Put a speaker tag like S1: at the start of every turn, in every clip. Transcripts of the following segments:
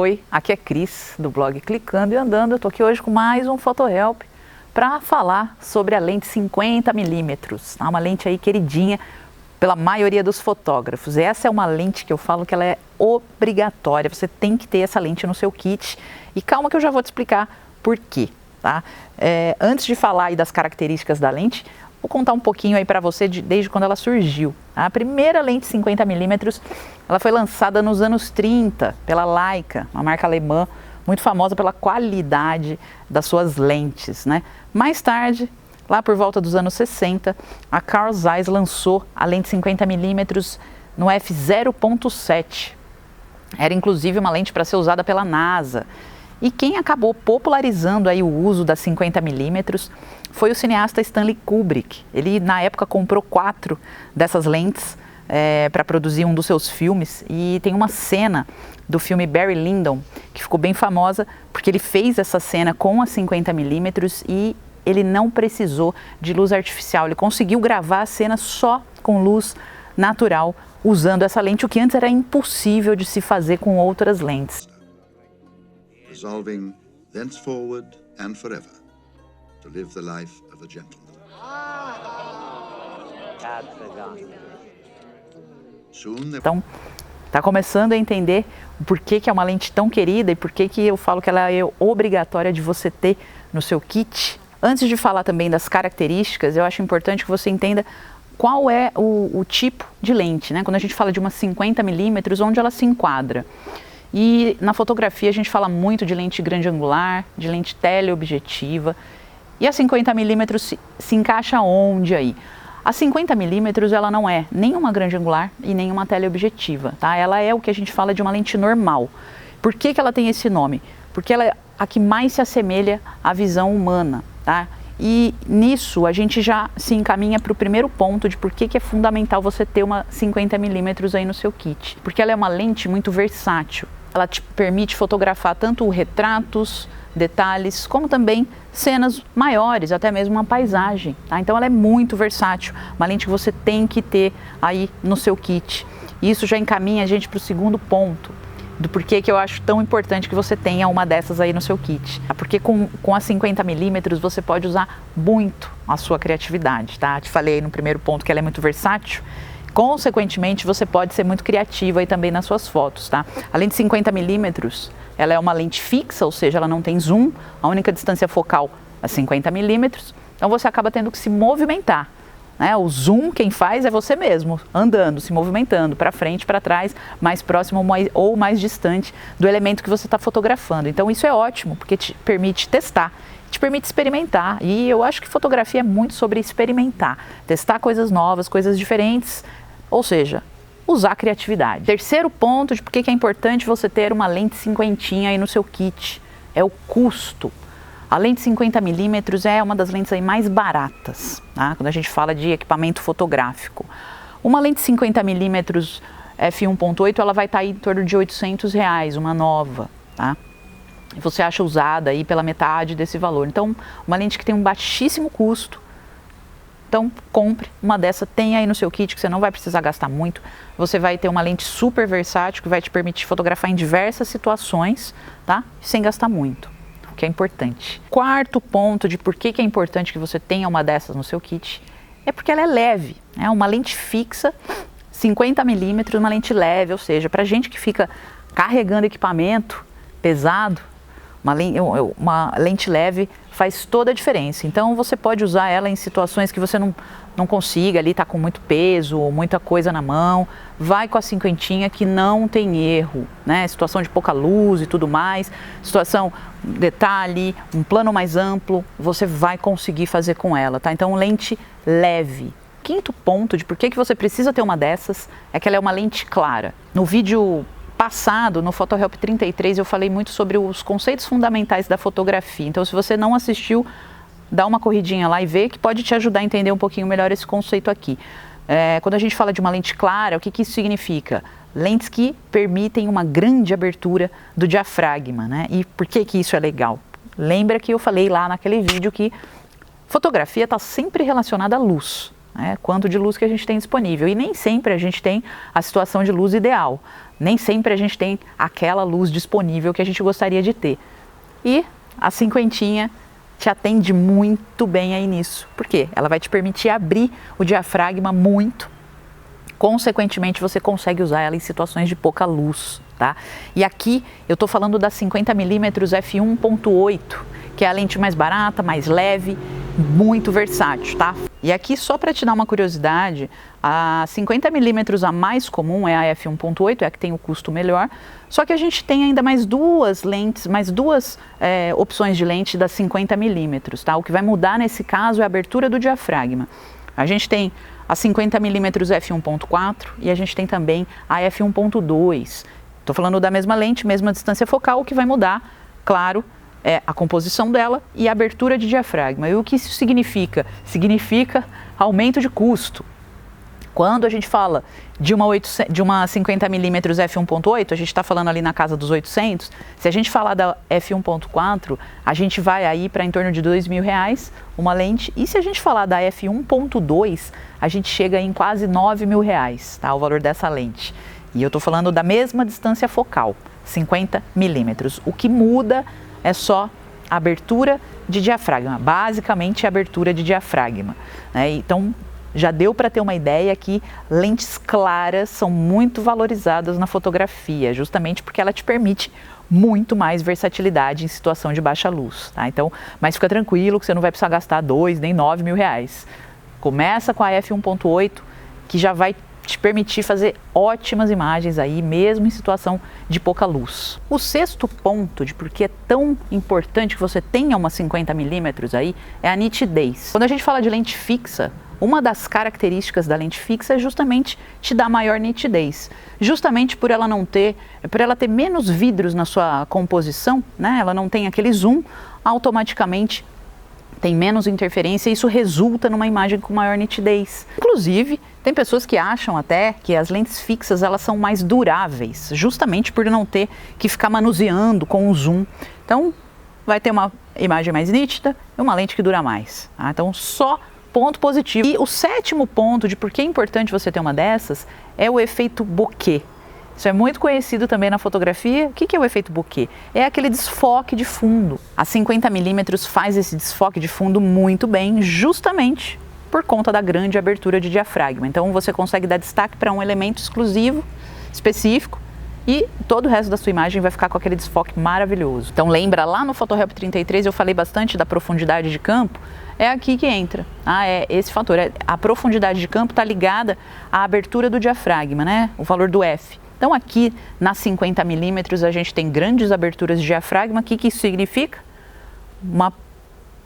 S1: Oi, aqui é Cris, do blog Clicando e Andando. Eu estou aqui hoje com mais um PhotoHelp para falar sobre a lente 50mm, uma lente aí queridinha pela maioria dos fotógrafos. Essa é uma lente que eu falo que ela é obrigatória, você tem que ter essa lente no seu kit. E calma que eu já vou te explicar por quê, tá? Antes de falar aí das características da lente, vou contar um pouquinho aí para você desde quando ela surgiu. A primeira lente 50mm, ela foi lançada nos anos 30 pela Leica, uma marca alemã muito famosa pela qualidade das suas lentes, né? Mais tarde, lá por volta dos anos 60, a Carl Zeiss lançou a lente 50mm no f0.7. Era inclusive uma lente para ser usada pela NASA. E quem acabou popularizando aí o uso das 50mm foi o cineasta Stanley Kubrick. Ele, na época, comprou 4 dessas lentes para produzir um dos seus filmes. E tem uma cena do filme Barry Lyndon que ficou bem famosa porque ele fez essa cena com as 50mm e ele não precisou de luz artificial. Ele conseguiu gravar a cena só com luz natural, usando essa lente, o que antes era impossível de se fazer com outras lentes.
S2: Resolving thenceforward and forever to live the life of a gentleman.
S1: Então, está começando a entender por que é uma lente tão querida e por que eu falo que ela é obrigatória de você ter no seu kit. Antes de falar também das características, eu acho importante que você entenda qual é o tipo de lente, né? Quando a gente fala de uma 50mm, onde ela se enquadra. E na fotografia a gente fala muito de lente grande angular, de lente teleobjetiva. E a 50mm se encaixa onde aí? A 50mm ela não é nem uma grande angular e nem uma teleobjetiva, tá? Ela é o que a gente fala de uma lente normal. Por que ela tem esse nome? Porque ela é a que mais se assemelha à visão humana, tá? E nisso a gente já se encaminha para o primeiro ponto de por que é fundamental você ter uma 50mm aí no seu kit. Porque ela é uma lente muito versátil. Ela te permite fotografar tanto retratos, detalhes, como também cenas maiores, até mesmo uma paisagem, tá? Então ela é muito versátil, uma lente que você tem que ter aí no seu kit. E isso já encaminha a gente para o segundo ponto, do porquê que eu acho tão importante que você tenha uma dessas aí no seu kit. Porque com a 50mm você pode usar muito a sua criatividade, tá? Te falei aí no primeiro ponto que ela é muito versátil. Consequentemente, você pode ser muito criativa aí também nas suas fotos, tá? Além de 50mm, ela é uma lente fixa, ou seja, ela não tem zoom, a única distância focal é 50mm, então você acaba tendo que se movimentar, né? O zoom quem faz é você mesmo, andando, se movimentando para frente, para trás, mais próximo ou mais distante do elemento que você está fotografando. Então isso é ótimo, porque te permite testar, te permite experimentar, e eu acho que fotografia é muito sobre experimentar, testar coisas novas, coisas diferentes, ou seja, usar a criatividade. Terceiro ponto de por que é importante você ter uma lente 50 aí no seu kit é o custo. A lente 50mm é uma das lentes aí mais baratas, tá? Quando a gente fala de equipamento fotográfico. Uma lente 50mm f1.8 ela vai estar aí em torno de R$800, uma nova, tá? Você acha usada aí pela metade desse valor. Então, uma lente que tem um baixíssimo custo. Então, compre uma dessa, tenha aí no seu kit, que você não vai precisar gastar muito. Você vai ter uma lente super versátil, que vai te permitir fotografar em diversas situações, tá? Sem gastar muito, o que é importante. Quarto ponto de por que é importante que você tenha uma dessas no seu kit, é porque ela é leve. É uma lente fixa, 50mm, uma lente leve, ou seja, para gente que fica carregando equipamento pesado, uma lente leve faz toda a diferença. Então você pode usar ela em situações que você não consiga ali, tá com muito peso ou muita coisa na mão. Vai com a 50 que não tem erro, né? Situação de pouca luz e tudo mais, situação, detalhe, um plano mais amplo, você vai conseguir fazer com ela, tá? Então lente leve. Quinto ponto de por que você precisa ter uma dessas é que ela é uma lente clara. No vídeo passado, no PhotoHelp 33, eu falei muito sobre os conceitos fundamentais da fotografia. Então, se você não assistiu, dá uma corridinha lá e vê, que pode te ajudar a entender um pouquinho melhor esse conceito aqui. Quando a gente fala de uma lente clara, o que isso significa? Lentes que permitem uma grande abertura do diafragma, né? E por que isso é legal? Lembra que eu falei lá naquele vídeo que fotografia está sempre relacionada à luz. Quanto de luz que a gente tem disponível. E nem sempre a gente tem a situação de luz ideal. Nem sempre a gente tem aquela luz disponível que a gente gostaria de ter. E a cinquentinha te atende muito bem aí nisso. Por quê? Ela vai te permitir abrir o diafragma muito. Consequentemente, você consegue usar ela em situações de pouca luz, tá? E aqui eu estou falando da 50mm f1.8, que é a lente mais barata, mais leve, muito versátil, tá? E aqui, só para te dar uma curiosidade, a 50mm a mais comum é a f1.8, é a que tem o custo melhor, só que a gente tem ainda mais duas lentes, mais duas opções de lente da 50mm, tá? O que vai mudar nesse caso é a abertura do diafragma. A gente tem a 50mm f1.4 e a gente tem também a f1.2. Estou falando da mesma lente, mesma distância focal, o que vai mudar, claro, é a composição dela e a abertura de diafragma. E o que isso significa? Significa aumento de custo. Quando a gente fala de uma 50mm f1.8, a gente está falando ali na casa dos 800. Se a gente falar da f1.4, a gente vai aí para em torno de R$2.000 uma lente. E se a gente falar da f1.2, a gente chega em quase R$9.000, tá? O valor dessa lente. E eu estou falando da mesma distância focal, 50mm. O que muda é só a abertura de diafragma, basicamente a abertura de diafragma, né? Então, já deu para ter uma ideia que lentes claras são muito valorizadas na fotografia, justamente porque ela te permite muito mais versatilidade em situação de baixa luz, tá? Então, mas fica tranquilo que você não vai precisar gastar R$2.000 nem R$9.000. Começa com a f1.8, que já vai te permitir fazer ótimas imagens aí, mesmo em situação de pouca luz. O sexto ponto de por que é tão importante que você tenha uma 50mm aí é a nitidez. Quando a gente fala de lente fixa, uma das características da lente fixa é justamente te dar maior nitidez. Justamente por ela ter menos vidros na sua composição, né? Ela não tem aquele zoom, automaticamente tem menos interferência e isso resulta numa imagem com maior nitidez. Inclusive, tem pessoas que acham até que as lentes fixas elas são mais duráveis, justamente por não ter que ficar manuseando com o zoom. Então, vai ter uma imagem mais nítida e uma lente que dura mais, tá? Então, só ponto positivo. E o sétimo ponto de por que é importante você ter uma dessas é o efeito bokeh. Isso é muito conhecido também na fotografia. O que é o efeito bokeh? É aquele desfoque de fundo. A 50mm faz esse desfoque de fundo muito bem, justamente por conta da grande abertura de diafragma. Então você consegue dar destaque para um elemento exclusivo, específico, e todo o resto da sua imagem vai ficar com aquele desfoque maravilhoso. Então lembra, lá no PhotoHelp 33 eu falei bastante da profundidade de campo. É aqui que entra, é esse fator. A profundidade de campo está ligada à abertura do diafragma, né? O valor do F. Então aqui na 50mm a gente tem grandes aberturas de diafragma. O que isso significa? Uma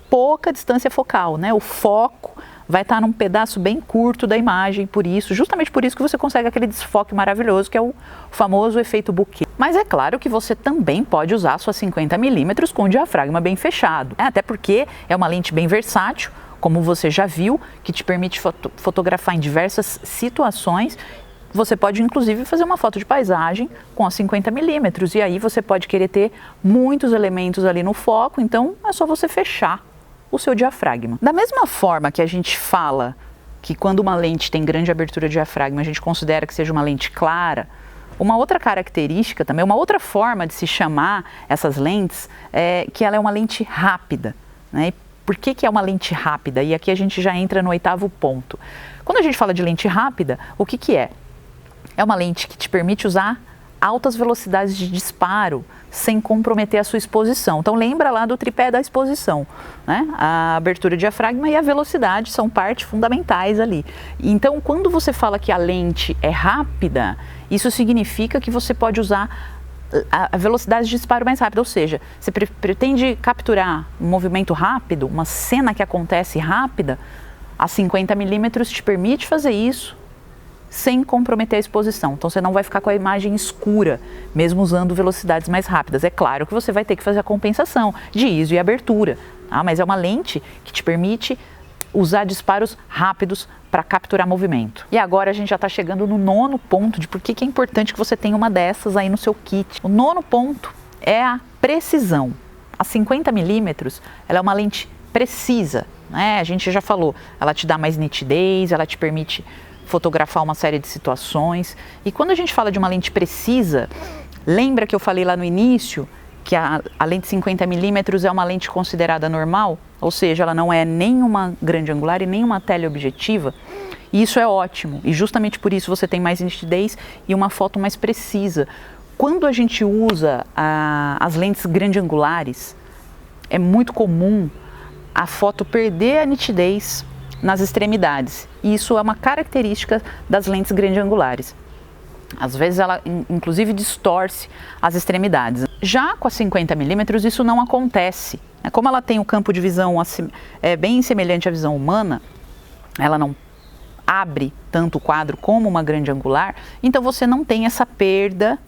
S1: pouca distância focal, né? O foco vai estar num pedaço bem curto da imagem, justamente por isso que você consegue aquele desfoque maravilhoso, que é o famoso efeito bokeh. Mas é claro que você também pode usar sua 50mm com o diafragma bem fechado, né? Até porque é uma lente bem versátil, como você já viu, que te permite fotografar em diversas situações. Você pode inclusive fazer uma foto de paisagem com a 50mm e aí você pode querer ter muitos elementos ali no foco, então é só você fechar o seu diafragma. Da mesma forma que a gente fala que quando uma lente tem grande abertura de diafragma, a gente considera que seja uma lente clara, uma outra característica também, uma outra forma de se chamar essas lentes é que ela é uma lente rápida, né? E por que é uma lente rápida? E aqui a gente já entra no oitavo ponto. Quando a gente fala de lente rápida, o que é? É uma lente que te permite usar altas velocidades de disparo sem comprometer a sua exposição. Então lembra lá do tripé da exposição, né? A abertura do diafragma e a velocidade são partes fundamentais ali. Então quando você fala que a lente é rápida, isso significa que você pode usar a velocidade de disparo mais rápida, ou seja, você pretende capturar um movimento rápido, uma cena que acontece rápida, a 50mm te permite fazer isso sem comprometer a exposição. Então você não vai ficar com a imagem escura, mesmo usando velocidades mais rápidas. É claro que você vai ter que fazer a compensação de ISO e abertura, tá? Mas é uma lente que te permite usar disparos rápidos para capturar movimento. E agora a gente já está chegando no nono ponto de por que é importante que você tenha uma dessas aí no seu kit. O nono ponto é a precisão. A 50mm, ela é uma lente precisa, né? A gente já falou, ela te dá mais nitidez, ela te permite fotografar uma série de situações. E quando a gente fala de uma lente precisa, lembra que eu falei lá no início que a lente 50mm é uma lente considerada normal? Ou seja, ela não é nem uma grande angular e nem uma teleobjetiva. E isso é ótimo, e justamente por isso você tem mais nitidez e uma foto mais precisa. Quando a gente usa as lentes grande angulares, é muito comum a foto perder a nitidez nas extremidades. E isso é uma característica das lentes grande angulares. Às vezes ela inclusive distorce as extremidades. Já com a 50mm isso não acontece. Como ela tem o campo de visão bem semelhante à visão humana, ela não abre tanto o quadro como uma grande angular, então você não tem essa perda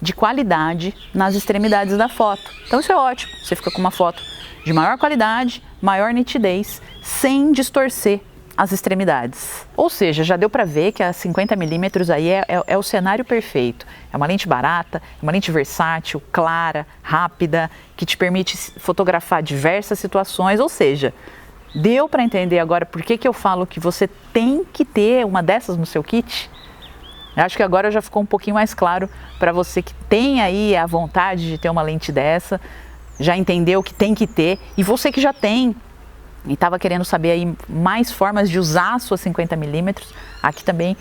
S1: de qualidade nas extremidades da foto. Então isso é ótimo, você fica com uma foto de maior qualidade, maior nitidez, sem distorcer as extremidades. Ou seja, já deu para ver que a 50mm aí é o cenário perfeito. É uma lente barata, é uma lente versátil, clara, rápida, que te permite fotografar diversas situações, ou seja, deu para entender agora por que eu falo que você tem que ter uma dessas no seu kit? Eu acho que agora já ficou um pouquinho mais claro para você que tem aí a vontade de ter uma lente dessa, já entendeu que tem que ter, e você que já tem e estava querendo saber aí mais formas de usar a sua 50mm, aqui também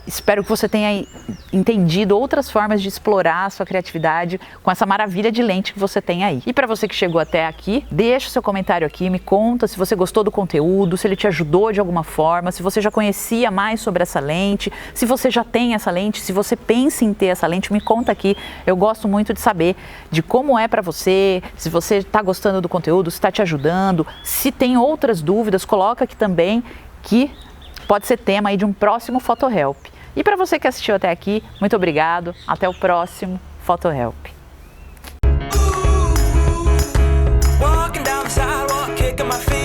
S1: espero que você tenha entendido outras formas de explorar a sua criatividade com essa maravilha de lente que você tem aí. E para você que chegou até aqui, deixa o seu comentário aqui, me conta se você gostou do conteúdo, se ele te ajudou de alguma forma, se você já conhecia mais sobre essa lente, se você já tem essa lente, se você pensa em ter essa lente, me conta aqui. Eu gosto muito de saber de como é para você, se você está gostando do conteúdo, se está te ajudando, se tem outras dúvidas, coloca aqui também que pode ser tema aí de um próximo PhotoHelp. E para você que assistiu até aqui, muito obrigado. Até o próximo PhotoHelp.
S3: Walking down the sidewalk, kicking my feet.